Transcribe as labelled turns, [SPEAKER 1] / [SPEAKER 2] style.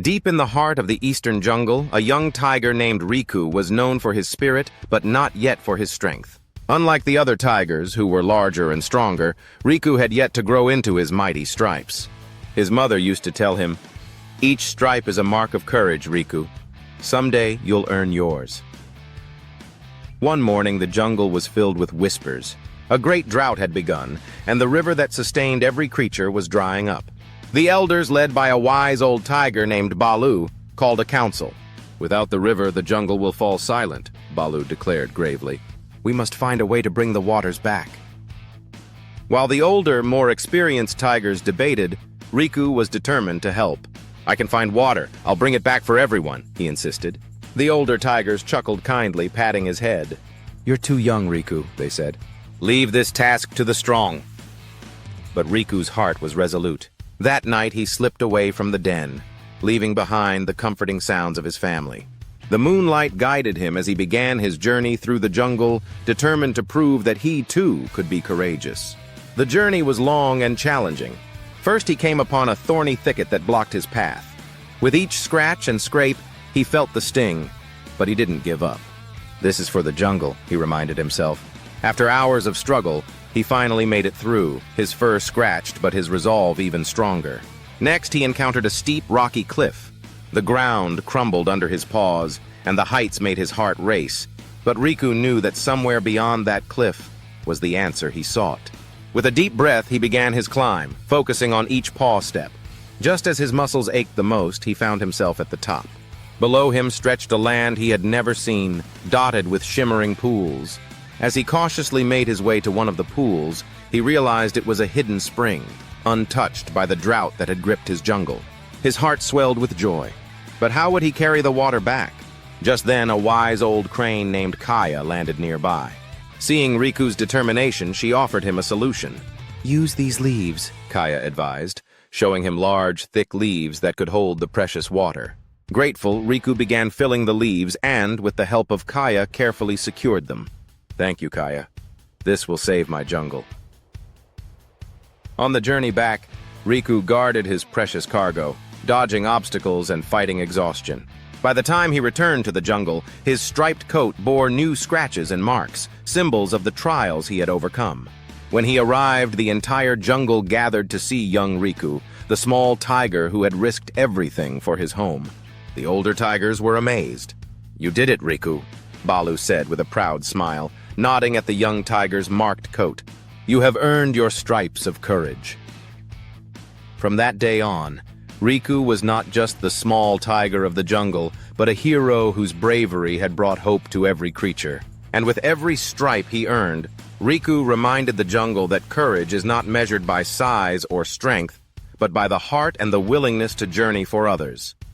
[SPEAKER 1] Deep in the heart of the eastern jungle, a young tiger named Riku was known for his spirit, but not yet for his strength. Unlike the other tigers, who were larger and stronger, Riku had yet to grow into his mighty stripes. His mother used to tell him, "Each stripe is a mark of courage, Riku. Someday you'll earn yours." One morning, the jungle was filled with whispers. A great drought had begun, and the river that sustained every creature was drying up. The elders, led by a wise old tiger named Balu, called a council. "Without the river, the jungle will fall silent," Balu declared gravely. "We must find a way to bring the waters back." While the older, more experienced tigers debated, Riku was determined to help. "I can find water. I'll bring it back for everyone," he insisted. The older tigers chuckled kindly, patting his head. "You're too young, Riku," they said. "Leave this task to the strong." But Riku's heart was resolute. That night he slipped away from the den, leaving behind the comforting sounds of his family. The moonlight guided him as he began his journey through the jungle, determined to prove that he too could be courageous. The journey was long and challenging. First he came upon a thorny thicket that blocked his path. With each scratch and scrape, he felt the sting, but he didn't give up. "This is for the jungle," he reminded himself. After hours of struggle, he finally made it through, his fur scratched but his resolve even stronger. Next, he encountered a steep, rocky cliff. The ground crumbled under his paws, and the heights made his heart race. But Riku knew that somewhere beyond that cliff was the answer he sought. With a deep breath, he began his climb, focusing on each paw step. Just as his muscles ached the most, he found himself at the top. Below him stretched a land he had never seen, dotted with shimmering pools. As he cautiously made his way to one of the pools, he realized it was a hidden spring, untouched by the drought that had gripped his jungle. His heart swelled with joy. But how would he carry the water back? Just then, a wise old crane named Kaya landed nearby. Seeing Riku's determination, she offered him a solution. "Use these leaves," Kaya advised, showing him large, thick leaves that could hold the precious water. Grateful, Riku began filling the leaves and, with the help of Kaya, carefully secured them. "Thank you, Kaya. This will save my jungle." On the journey back, Riku guarded his precious cargo, dodging obstacles and fighting exhaustion. By the time he returned to the jungle, his striped coat bore new scratches and marks, symbols of the trials he had overcome. When he arrived, the entire jungle gathered to see young Riku, the small tiger who had risked everything for his home. The older tigers were amazed. "You did it, Riku," Balu said with a proud smile, nodding at the young tiger's marked coat. "You have earned your stripes of courage." From that day on, Riku was not just the small tiger of the jungle, but a hero whose bravery had brought hope to every creature. And with every stripe he earned, Riku reminded the jungle that courage is not measured by size or strength, but by the heart and the willingness to journey for others.